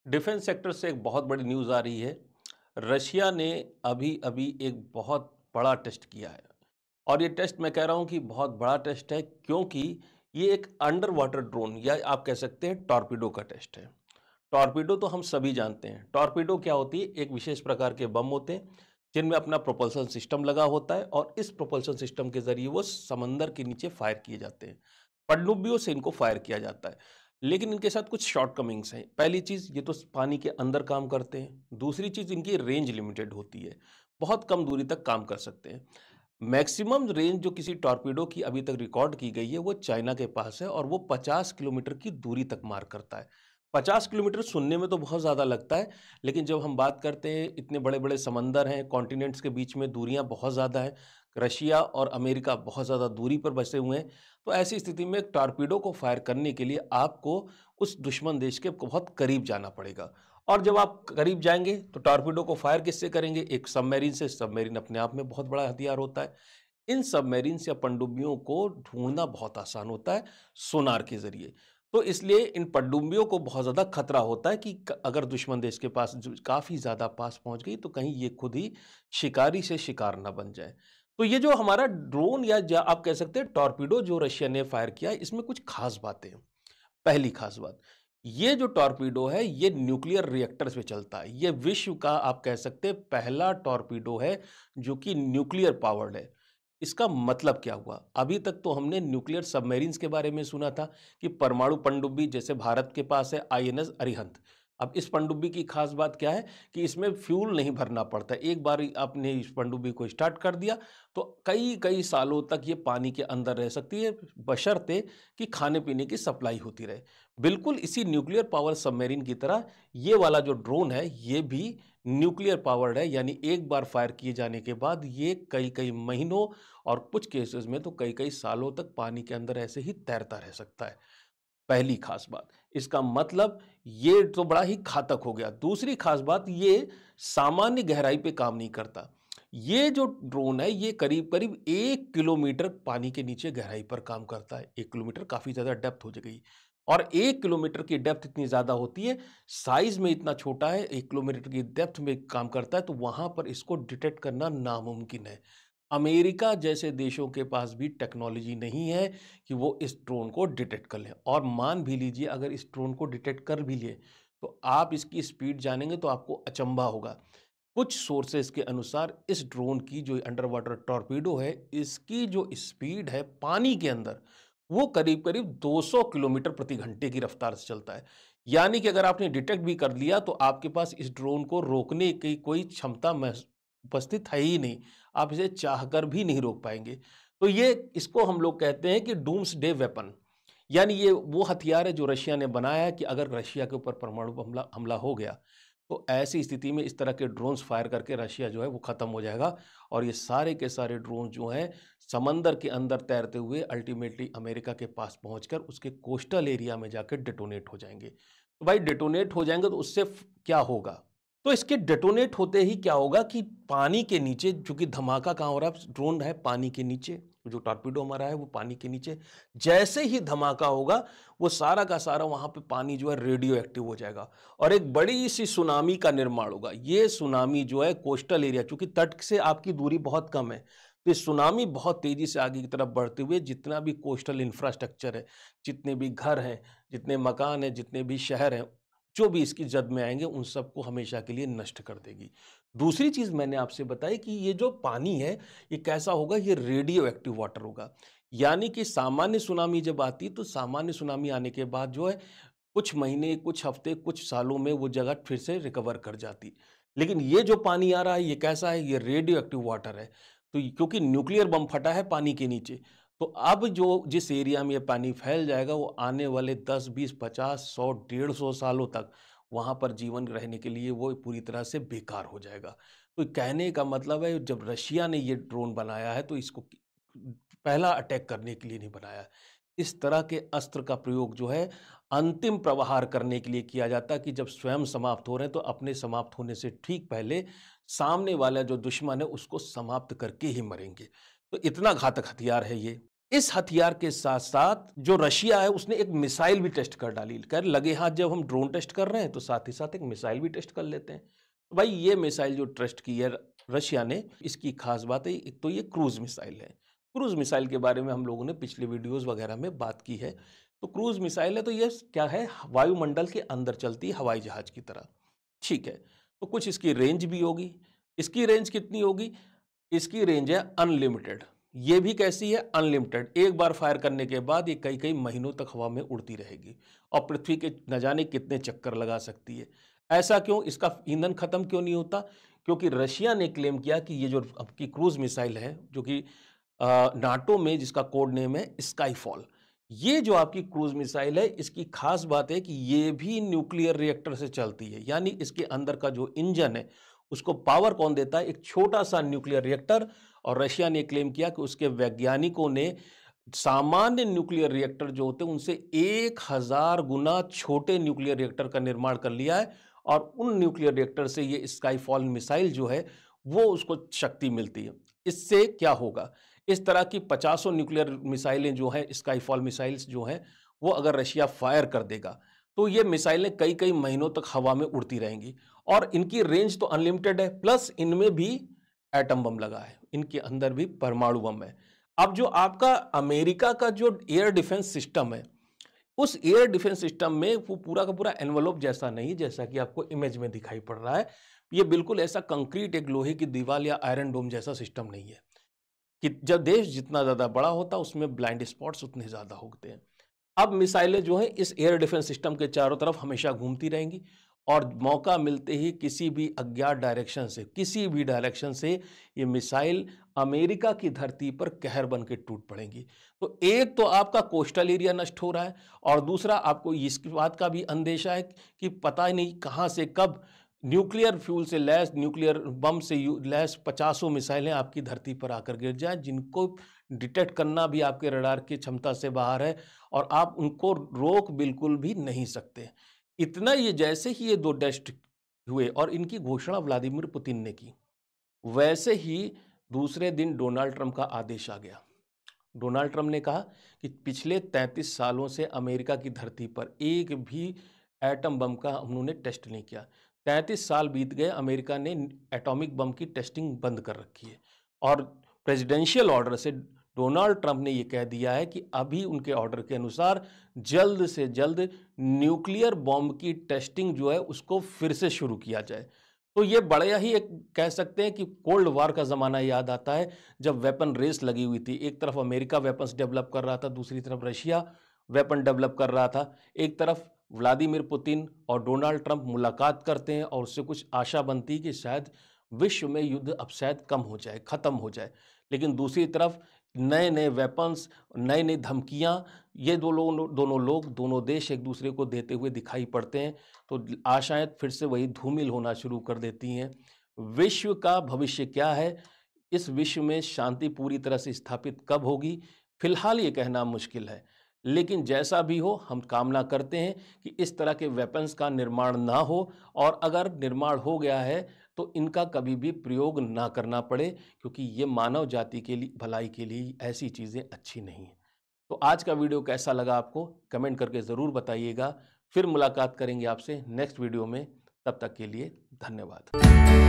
Defence sector से एक बहुत बड़ी न्यूज़ आ रही है। रशिया ने अभी-अभी एक बहुत बड़ा टेस्ट किया है और ये टेस्ट मैं कह रहा हूँ कि बहुत बड़ा टेस्ट है क्योंकि ये एक अंडर वाटर ड्रोन या आप कह सकते हैं टॉर्पीडो का टेस्ट है। टॉर्पीडो तो हम सभी जानते हैं। टॉर्पीडो क्या होती है? एक विशेष प्रकार के बम होते हैं, जिनमें अपना प्रोपल्शन सिस्टम लगा होता है और इस प्रोपल्शन सिस्टम के ज़रिए वो समंदर के नीचे फायर किए जाते हैं। पनडुब्बियों से इनको फायर किया जाता है। लेकिन इनके साथ कुछ शॉर्टकमिंग्स हैं। पहली चीज़, ये तो पानी के अंदर काम करते हैं। दूसरी चीज़, इनकी रेंज लिमिटेड होती है। बहुत कम दूरी तक काम कर सकते हैं। मैक्सिमम रेंज जो किसी टॉर्पीडो की अभी तक रिकॉर्ड की गई है, वो चाइना के पास है और वो 50 किलोमीटर की दूरी तक मार करता है। 50 किलोमीटर सुनने में तो बहुत ज़्यादा लगता है, लेकिन जब हम बात करते हैं, इतने बड़े-बड़े समंदर हैं, कॉन्टिनेंट्स के बीच में दूरियाँ बहुत ज़्यादा हैं, रशिया और अमेरिका बहुत ज़्यादा दूरी पर बसे हुए हैं, तो ऐसी स्थिति में टॉर्पीडो को फायर करने के लिए आपको उस दुश्मन देश के बहुत करीब जाना पड़ेगा। और जब आप करीब जाएँगे, तो टॉर्पीडो को फायर किससे करेंगे? एक सबमरीन से। सबमरीन अपने आप में बहुत बड़ा हथियार होता है। इन सबमरीन्स या पनडुब्बियों को ढूँढना बहुत आसान होता है सोनार के ज़रिए। तो इसलिए इन पनडुब्बियों को बहुत ज़्यादा खतरा होता है कि क अगर दुश्मन देश के पास जो काफ़ी ज़्यादा पास पहुँच गई, तो कहीं ये खुद ही शिकारी से शिकार ना बन जाए। तो ये जो हमारा ड्रोन या आप कह सकते हैं टॉर्पीडो जो रशिया ने फायर किया, इसमें कुछ ख़ास बातें हैं। पहली ख़ास बात, ये जो टॉर्पीडो है, ये न्यूक्लियर रिएक्टर्स पे चलता है। ये विश्व का आप कह सकते हैं पहला टॉर्पीडो है, जो कि न्यूक्लियर पावर्ड है। इसका मतलब क्या हुआ? अभी तक तो हमने न्यूक्लियर सबमरीन्स के बारे में सुना था कि परमाणु पनडुब्बी जैसे भारत के पास है आईएनएस अरिहंत। अब इस पनडुब्बी की खास बात क्या है कि इसमें फ्यूल नहीं भरना पड़ता। एक बार आपने इस पनडुब्बी को स्टार्ट कर दिया, तो कई-कई सालों तक ये पानी के अंदर रह सकती है, बशर्ते कि खाने-पीने की सप्लाई होती रहे। बिल्कुल इसी न्यूक्लियर पावर सबमरीन की तरह ये वाला जो ड्रोन है, ये भी न्यूक्लियर पावर्ड है, यानी एक बार फायर किए जाने के बाद ये कई-कई महीनों और कुछ केसेस में तो कई-कई सालों तक पानी के अंदर ऐसे ही तैरता रह सकता है। पहली खास बात, इसका मतलब ये तो बड़ा ही घातक हो गया। दूसरी खास बात, ये सामान्य गहराई पे काम नहीं करता। ये जो ड्रोन है, ये करीब-करीब 1 किलोमीटर पानी के नीचे गहराई पर काम करता है। 1 किलोमीटर काफ़ी ज़्यादा डेप्थ हो ज गई और 1 किलोमीटर की डेप्थ इतनी ज़्यादा होती है, साइज़ में इतना छोटा है, 1 किलोमीटर की डेप्थ में काम करता है, तो वहाँ पर इसको डिटेक्ट करना नामुमकिन है। अमेरिका जैसे देशों के पास भी टेक्नोलॉजी नहीं है कि वो इस ड्रोन को डिटेक्ट कर लें, और मान भी लीजिए अगर इस ड्रोन को डिटेक्ट कर भी लिए, तो आप इसकी स्पीड जानेंगे तो आपको अचंभा होगा। कुछ सोर्सेस के अनुसार इस ड्रोन की जो अंडर वाटर टॉर्पीडो है, इसकी जो स्पीड है पानी के अंदर, वो करीब-करीब 200 किलोमीटर प्रति घंटे की रफ्तार से चलता है। यानी कि अगर आपने डिटेक्ट भी कर लिया, तो आपके पास इस ड्रोन को रोकने की कोई क्षमता उपस्थित है ही नहीं। आप इसे चाहकर भी नहीं रोक पाएँगे। तो ये इसको हम लोग कहते हैं कि डूम्सडे वेपन, यानी ये वो हथियार है जो रशिया ने बनाया है कि अगर रशिया के ऊपर परमाणु हमला हमला हो गया, तो ऐसी स्थिति में इस तरह के ड्रोन्स फायर करके रशिया जो है वो ख़त्म हो जाएगा और ये सारे के सारे ड्रोन जो हैं समंदर के अंदर तैरते हुए अल्टीमेटली अमेरिका के पास पहुंचकर उसके कोस्टल एरिया में जाकर डेटोनेट हो जाएंगे। तो भाई डेटोनेट हो जाएंगे तो उससे क्या होगा? तो इसके डेटोनेट होते ही क्या होगा कि पानी के नीचे, चूंकि धमाका कहाँ हो रहा है, ड्रोन है पानी के नीचे, जो टॉर्पीडो हमारा है वो पानी के नीचे, जैसे ही धमाका होगा वो सारा का सारा वहां पे पानी जो है रेडियो एक्टिव हो जाएगा और एक बड़ी सी सुनामी का निर्माण होगा। ये सुनामी जो है कोस्टल एरिया, चूंकि तट से आपकी दूरी बहुत कम है, तो ये सुनामी बहुत तेजी से आगे की तरफ बढ़ते हुए जितना भी कोस्टल इंफ्रास्ट्रक्चर है, जितने भी घर हैं, जितने मकान हैं, जितने भी शहर हैं, जो भी इसकी जद में आएंगे, उन सबको हमेशा के लिए नष्ट कर देगी। दूसरी चीज मैंने आपसे बताई कि ये जो पानी है, ये कैसा होगा? ये रेडियो एक्टिव वाटर होगा। यानी कि सामान्य सुनामी जब आती, तो सामान्य सुनामी आने के बाद जो है कुछ महीने, कुछ हफ्ते, कुछ सालों में वो जगह फिर से रिकवर कर जाती। लेकिन ये जो पानी आ रहा है, ये कैसा है? ये रेडियो एक्टिव वाटर है। तो क्योंकि न्यूक्लियर बम फटा है पानी के नीचे, तो अब जो जिस एरिया में ये पानी फैल जाएगा, वो आने वाले 10, 20, 50, 100, 150 सालों तक वहाँ पर जीवन रहने के लिए वो पूरी तरह से बेकार हो जाएगा। तो कहने का मतलब है, जब रशिया ने ये ड्रोन बनाया है, तो इसको पहला अटैक करने के लिए नहीं बनाया। इस तरह के अस्त्र का प्रयोग जो है अंतिम प्रहार करने के लिए किया जाता है कि जब स्वयं समाप्त हो रहे हैं, तो अपने समाप्त होने से ठीक पहले सामने वाला जो दुश्मन है उसको समाप्त करके ही मरेंगे। तो इतना घातक हथियार है ये। इस हथियार के साथ साथ जो रशिया है उसने एक मिसाइल भी टेस्ट कर डाली, कर लगे हाथ जब हम ड्रोन टेस्ट कर रहे हैं तो साथ ही साथ एक मिसाइल भी टेस्ट कर लेते हैं। तो भाई ये मिसाइल जो टेस्ट की है रशिया ने, इसकी खास बात है एक तो ये क्रूज मिसाइल है। क्रूज मिसाइल के बारे में हम लोगों ने पिछले वीडियोस वगैरह में बात की है। तो क्रूज मिसाइल है तो ये क्या है, वायुमंडल के अंदर चलती है हवाई जहाज की तरह, ठीक है। तो कुछ इसकी रेंज भी होगी। इसकी रेंज कितनी होगी? इसकी रेंज है अनलिमिटेड। ये भी कैसी है? अनलिमिटेड। एक बार फायर करने के बाद ये कई कई महीनों तक हवा में उड़ती रहेगी और पृथ्वी के न जाने कितने चक्कर लगा सकती है। ऐसा क्यों? इसका ईंधन खत्म क्यों नहीं होता? क्योंकि रशिया ने क्लेम किया कि ये जो आपकी क्रूज मिसाइल है, जो कि नाटो में जिसका कोड नेम है स्काईफॉल, ये जो आपकी क्रूज मिसाइल है, इसकी खास बात है कि ये भी न्यूक्लियर रिएक्टर से चलती है। यानी इसके अंदर का जो इंजन है उसको पावर कौन देता है? एक छोटा सा न्यूक्लियर रिएक्टर। और रशिया ने क्लेम किया कि उसके वैज्ञानिकों ने सामान्य न्यूक्लियर रिएक्टर जो होते हैं उनसे 1000 गुना छोटे न्यूक्लियर रिएक्टर का निर्माण कर लिया है और उन न्यूक्लियर रिएक्टर से ये स्काईफॉल मिसाइल जो है वो उसको शक्ति मिलती है। इससे क्या होगा? इस तरह की 50 न्यूक्लियर मिसाइलें जो हैं, स्काईफॉल मिसाइल्स जो हैं, वो अगर रशिया फायर कर देगा तो ये मिसाइलें कई कई महीनों तक हवा में उड़ती रहेंगी और इनकी रेंज तो अनलिमिटेड है, प्लस इनमें भी एटम बम लगा है, इनके अंदर भी परमाणु बम है। अब जो आपका अमेरिका का जो एयर डिफेंस सिस्टम है, उस एयर डिफेंस सिस्टम में वो पूरा का पूरा एनवलप जैसा नहीं, जैसा कि आपको इमेज में दिखाई पड़ रहा है। ये बिल्कुल ऐसा कंक्रीट एक लोहे की दीवार या आयरन डोम जैसा सिस्टम नहीं है कि जब देश जितना ज्यादा बड़ा होता उसमें ब्लाइंड स्पॉट्स उतने ज्यादा होते हैं। अब मिसाइलें जो हैं इस एयर डिफेंस सिस्टम के चारों तरफ हमेशा घूमती रहेंगी और मौका मिलते ही किसी भी अज्ञात डायरेक्शन से, किसी भी डायरेक्शन से ये मिसाइल अमेरिका की धरती पर कहर बन के टूट पड़ेंगी। तो एक तो आपका कोस्टल एरिया नष्ट हो रहा है और दूसरा आपको इसकी बात का भी अंदेशा है कि पता ही नहीं कहां से कब न्यूक्लियर फ्यूल से लैस, न्यूक्लियर बम से लैस 50 मिसाइलें आपकी धरती पर आकर गिर जाएं, जिनको डिटेक्ट करना भी आपके रडार की क्षमता से बाहर है और आप उनको रोक बिल्कुल भी नहीं सकते। इतना ये जैसे ही ये 2 टेस्ट हुए और इनकी घोषणा व्लादिमीर पुतिन ने की, वैसे ही दूसरे दिन डोनाल्ड ट्रंप का आदेश आ गया। डोनाल्ड ट्रंप ने कहा कि पिछले 33 सालों से अमेरिका की धरती पर एक भी एटम बम का उन्होंने टेस्ट नहीं किया। 33 साल बीत गए, अमेरिका ने एटॉमिक बम की टेस्टिंग बंद कर रखी है और प्रेसिडेंशियल ऑर्डर से डोनाल्ड ट्रंप ने यह कह दिया है कि अभी उनके ऑर्डर के अनुसार जल्द से जल्द न्यूक्लियर बॉम्ब की टेस्टिंग जो है उसको फिर से शुरू किया जाए। तो ये बड़ा ही एक कह सकते हैं कि कोल्ड वार का ज़माना याद आता है, जब वेपन रेस लगी हुई थी। एक तरफ अमेरिका वेपन्स डेवलप कर रहा था, दूसरी तरफ रशिया वेपन डेवलप कर रहा था। एक तरफ व्लादिमीर पुतिन और डोनाल्ड ट्रंप मुलाकात करते हैं और उससे कुछ आशा बनती कि शायद विश्व में युद्ध अब शायद कम हो जाए, ख़त्म हो जाए। लेकिन दूसरी तरफ नए नए वेपन्स, नई नई धमकियाँ ये दोनों लोग, दोनों देश एक दूसरे को देते हुए दिखाई पड़ते हैं। तो आशाएं फिर से वही धूमिल होना शुरू कर देती हैं। विश्व का भविष्य क्या है, इस विश्व में शांति पूरी तरह से स्थापित कब होगी, फिलहाल ये कहना मुश्किल है। लेकिन जैसा भी हो, हम कामना करते हैं कि इस तरह के वेपन्स का निर्माण ना हो और अगर निर्माण हो गया है तो इनका कभी भी प्रयोग ना करना पड़े, क्योंकि ये मानव जाति के लिए, भलाई के लिए ऐसी चीज़ें अच्छी नहीं हैं। तो आज का वीडियो कैसा लगा आपको कमेंट करके ज़रूर बताइएगा। फिर मुलाकात करेंगे आपसे नेक्स्ट वीडियो में, तब तक के लिए धन्यवाद।